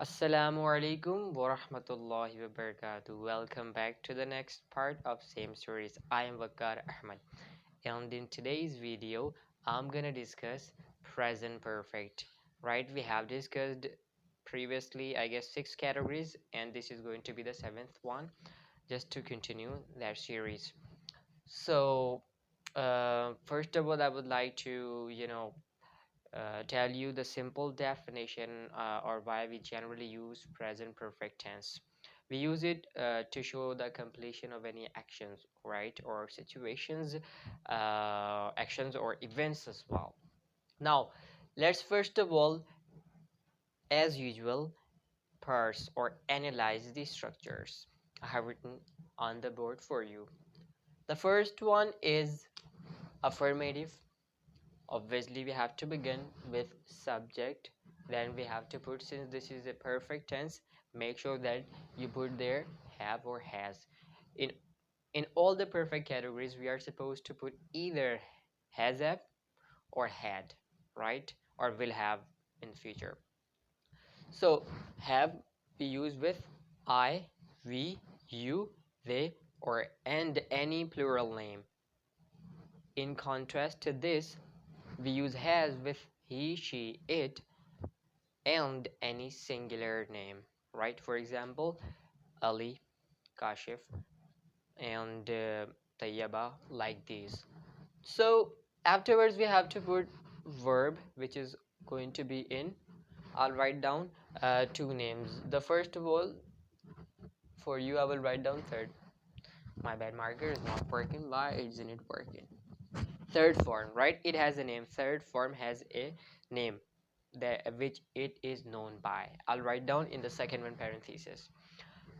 Assalamu alaikum wa rahmatullahi wa barakatuh. Welcome back to the next part of same series. I am Waqar Ahmed, and in today's video I'm gonna discuss present perfect. Right, we have discussed previously I guess 6 categories, and this is going to be the 7th one, just to continue that series. So first of all, I would like to tell you the simple definition, or why we generally use present perfect tense. We use it to show the completion of any actions, right, or situations, actions or events as well. Now, let's first of all, as usual, parse or analyze the structures I have written on the board for you. The first one is affirmative. Obviously we have to begin with subject, then we have to put, since this is a perfect tense, make sure that you put there have or has. In in all the perfect categories we are supposed to put either has have or had, right, or will have in the future. So have we use with I, we, you, they, or and any plural name. In contrast to this, we use has with he, she, it, and any singular name, right? For example, Ali, Kashif, and Tayyaba, like these. So afterwards we have to put verb, which is going to be in. I'll write down two names. The first of all, for you, I will write down third. My bad, marker is not working. Why isn't it working? Third form, right? It has a name. Third form has a name that which it is known by. I'll write down in the second one parenthesis.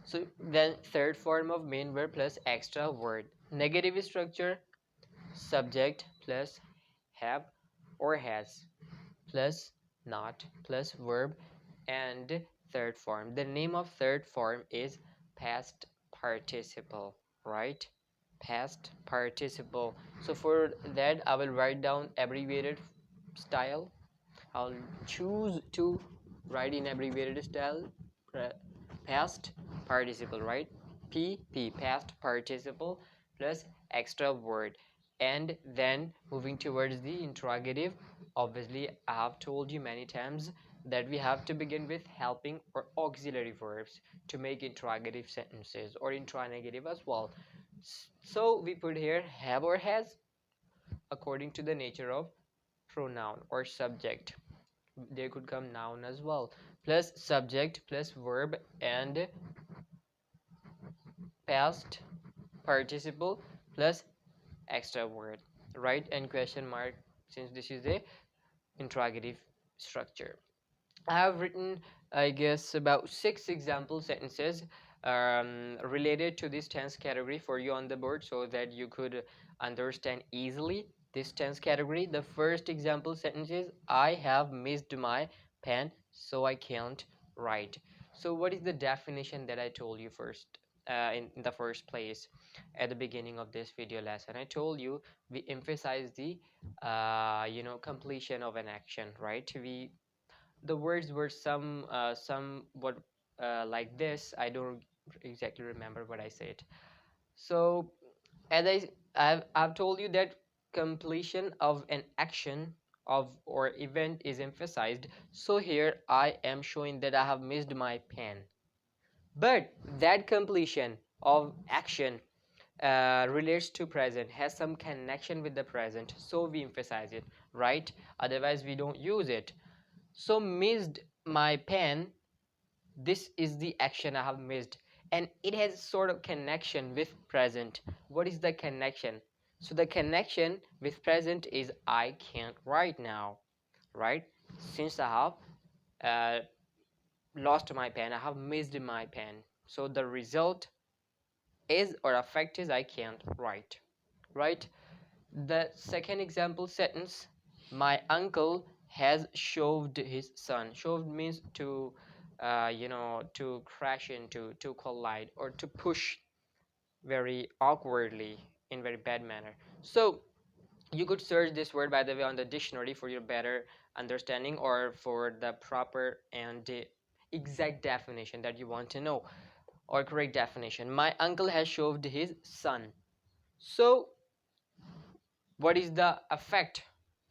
So then third form of main verb plus extra word. Negative structure, subject plus have or has plus not plus verb and third form. The name of third form is past participle, right? Past participle. So for that I will write down abbreviated style. I'll choose to write in abbreviated style past participle, right? PP, past participle plus extra word. And then moving towards the interrogative, obviously I have told you many times that we have to begin with helping or auxiliary verbs to make interrogative sentences, or interrogative as well. So we put here have or has according to the nature of pronoun or subject. There could come noun as well, plus subject plus verb and past participle plus extra word, right, and question mark, since this is a interrogative structure. I have written I guess about 6 example sentences related to this tense category for you on the board, so that you could understand easily this tense category. The first example sentence is I have missed my pen so I can't write. So what is the definition that I told you first, in the first place, at the beginning of this video lesson? I told you we emphasize the completion of an action, right? The words were somewhat like this. I don't exactly remember what I said. So as I've told you that completion of an action of or event is emphasized. So here I am showing that I have missed my pen, but that completion of action relates to present, has some connection with the present, so we emphasize it, right? Otherwise we don't use it. So missed my pen, this is the action I have missed, and it has sort of connection with present. What is the connection? So the connection with present is I can't write now, right? Since I have lost my pen, I have missed my pen, so the result is, or effect is, I can't write, right? The second example sentence, my uncle has shoved his son. Shoved means to to crash into, to collide, or to push very awkwardly, in very bad manner. So you could search this word, by the way, on the dictionary for your better understanding, or for the proper and exact definition that you want to know, or correct definition. My uncle has shoved his son. So what is the effect?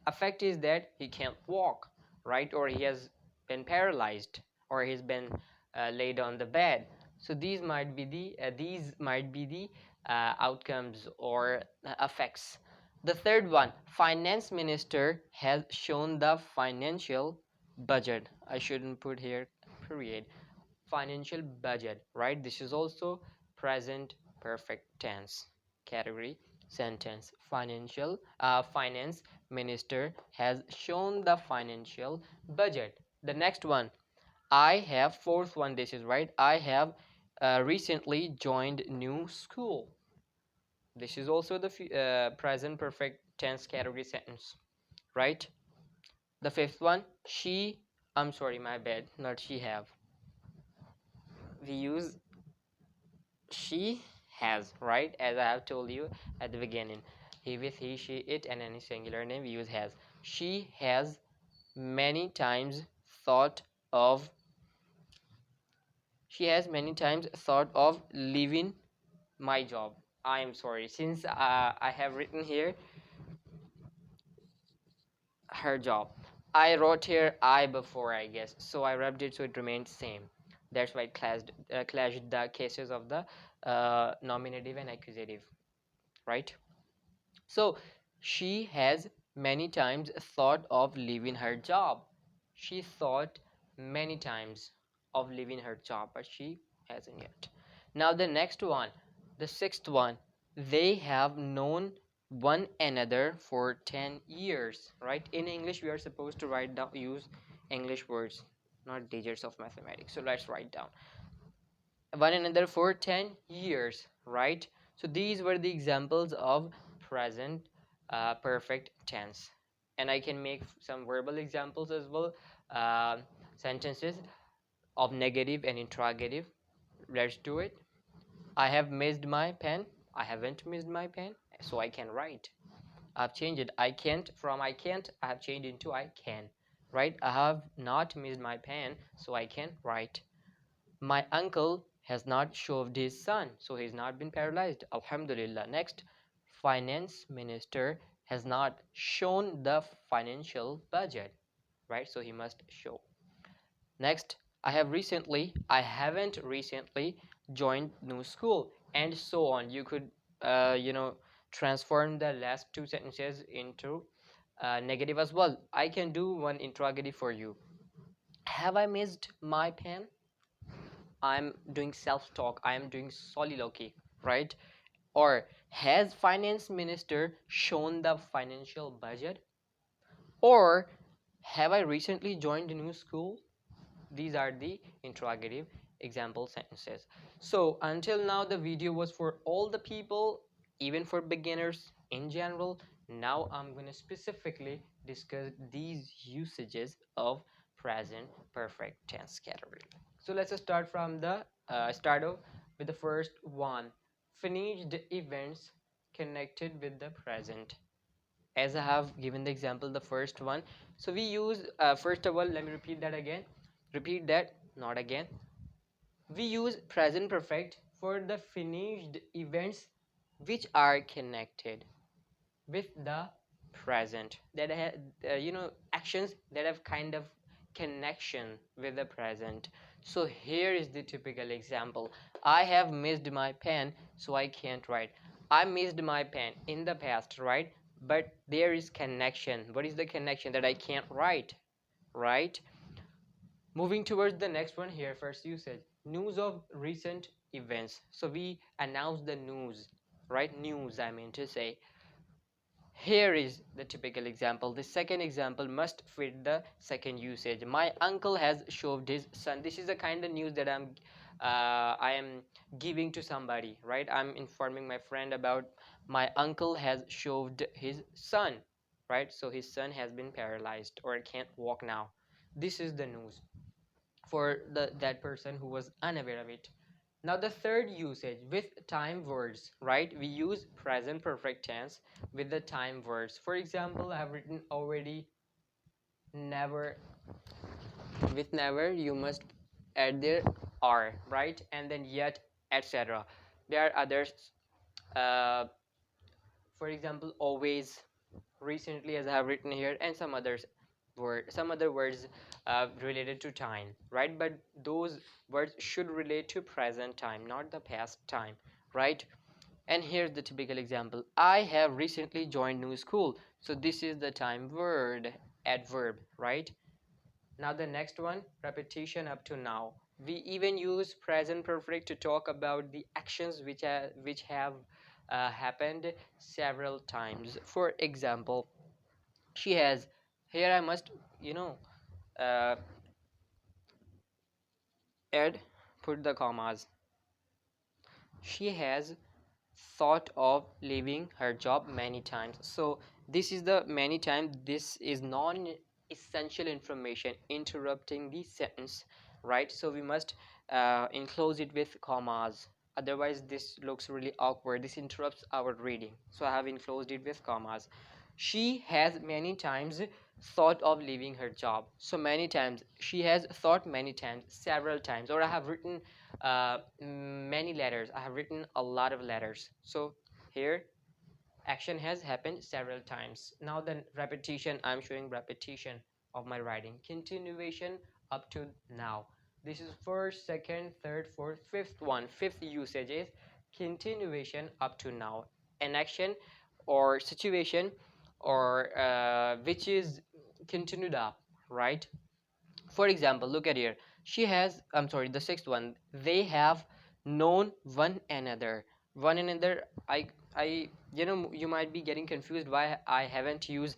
Effect is that he can't walk, right? Or he has been paralyzed, or he's been laid on the bed. So these might be the outcomes or effects. The third one, finance minister has shown the financial budget. I shouldn't put here period. Financial budget, right? This is also present perfect tense category sentence. Finance minister has shown the financial budget. The next one, I have, fourth one, this is right, I have recently joined new school. This is also the present perfect tense category sentence, right? The fifth one, I'm sorry, my bad, not she have. We use she has, right? As I have told you at the beginning, he with he, she, it, and any singular name we use has. She has many times thought of leaving my job. I am sorry, since I have written here her job, I wrote here I before, I guess, so I rubbed it so it remained same. That's why it clashed the cases of the nominative and accusative, right? So she has many times thought of leaving her job. She thought many times of leaving her job, but she hasn't yet. Now the next one, the sixth one, they have known one another for 10 years, right? In English, we are supposed to write down, use English words, not digits of mathematics. So let's write down one another for 10 years, right? So these were the examples of present perfect tense, and I can make some verbal examples as well, sentences of negative and interrogative. Let's do it. I have missed my pen. I haven't missed my pen, so I can write. I've changed it. I can't, from I can't I have changed into I can, right? I have not missed my pen, so I can write. My uncle has not shoved his son, so he's not been paralyzed. Alhamdulillah. Next, finance minister has not shown the financial budget, right? So he must show. Next, I haven't recently joined new school, and so on. You could, transform the last two sentences into negative as well. I can do one interrogative for you. Have I missed my pen? I'm doing self-talk, I am doing soliloquy, right? Or has finance minister shown the financial budget? Or have I recently joined a new school? These are the interrogative example sentences. So until now the video was for all the people, even for beginners in general. Now I'm going to specifically discuss these usages of present perfect tense category. So let's start from the start off with the first one, finished events connected with the present. As I have given the example, the first one, so we use first of all, let me repeat that again, repeat that, not again. We use present perfect for the finished events which are connected with the present, that have actions that have kind of connection with the present. So here is the typical example. I have missed my pen, so I can't write. I missed my pen in the past, right? But there is connection. What is the connection? That I can't write, right? Moving towards the next one here, first usage, news of recent events. So we announce the news, right? News, I mean to say. Here is the typical example. The second example must fit the second usage. My uncle has shoved his son. This is the kind of news that I am giving to somebody, right? I'm informing my friend about my uncle has shoved his son, right? So his son has been paralyzed or can't walk now. This is the news for that person who was unaware of it. Now the third usage, with time words, right? We use present perfect tense with the time words. For example, I have written already never. With never, you must at there are, right? And then yet, etc. There are others, uh, for example, always, recently, as I have written here, and some other words related to time, right? But those words should relate to present time, not the past time, right? And here's the typical example: I have recently joined new school. So this is the time word, adverb, right? Now the next one, repetition up to now. We even use present perfect to talk about the actions which have happened several times. For example, she has, here I must, you know, uh, add, put the commas. She has thought of leaving her job many times. So this is the many times. This is non-essential information interrupting the sentence, right? So we must enclose it with commas. Otherwise, this looks really awkward. This interrupts our reading. So I have enclosed it with commas. She has many times thought of leaving her job. So many times. She has thought many times, several times. Or I have written many letters. I have written a lot of letters. So here, action has happened several times. Now the repetition, I'm showing repetition of my writing. Continuation up to now. This is first, second, third, fourth, fifth one. Fifth usage is continuation up to now. An action or situation or which is continued up, right? For example, look at here. She has, I'm sorry, the sixth one. They have known one another. One another, you might be getting confused why I haven't used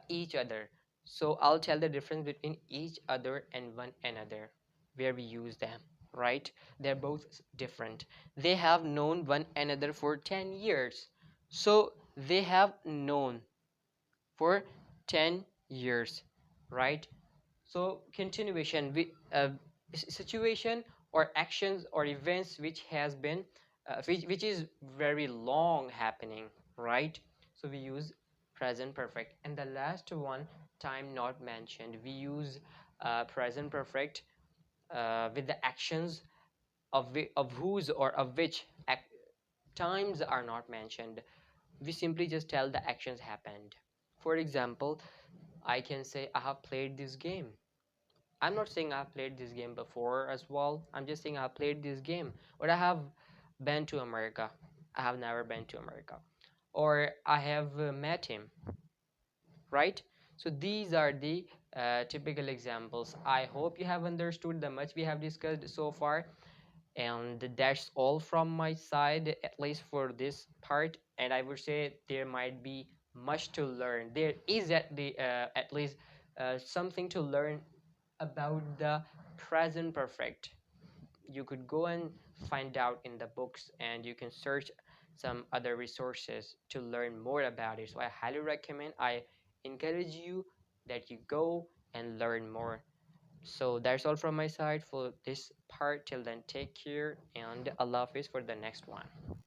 each other. So I'll tell the difference between each other and one another, where we use them, right? They're both different. They have known one another for 10 years. So they have known for 10 years, right? So continuation, situation or actions or events which has been which is very long happening, right? So we use present perfect. And the last one, time not mentioned, we use present perfect with the actions of whose or of which times are not mentioned. We simply just tell the actions happened. For example, I can say I have played this game. I'm not saying I've played this game before as well. I'm just saying I've played this game. Or I have been to America. I have never been to America. Or I have met him, right? So these are the typical examples. I hope you have understood the much we have discussed so far. And that's all from my side, at least for this part. And I would say there might be much to learn. There is at least something to learn about the present perfect. You could go and find out in the books, and you can search some other resources to learn more about it. So I highly recommend, I encourage you that you go and learn more. So that's all from my side for this part. Till then, take care, and Allah Hafiz for the next one.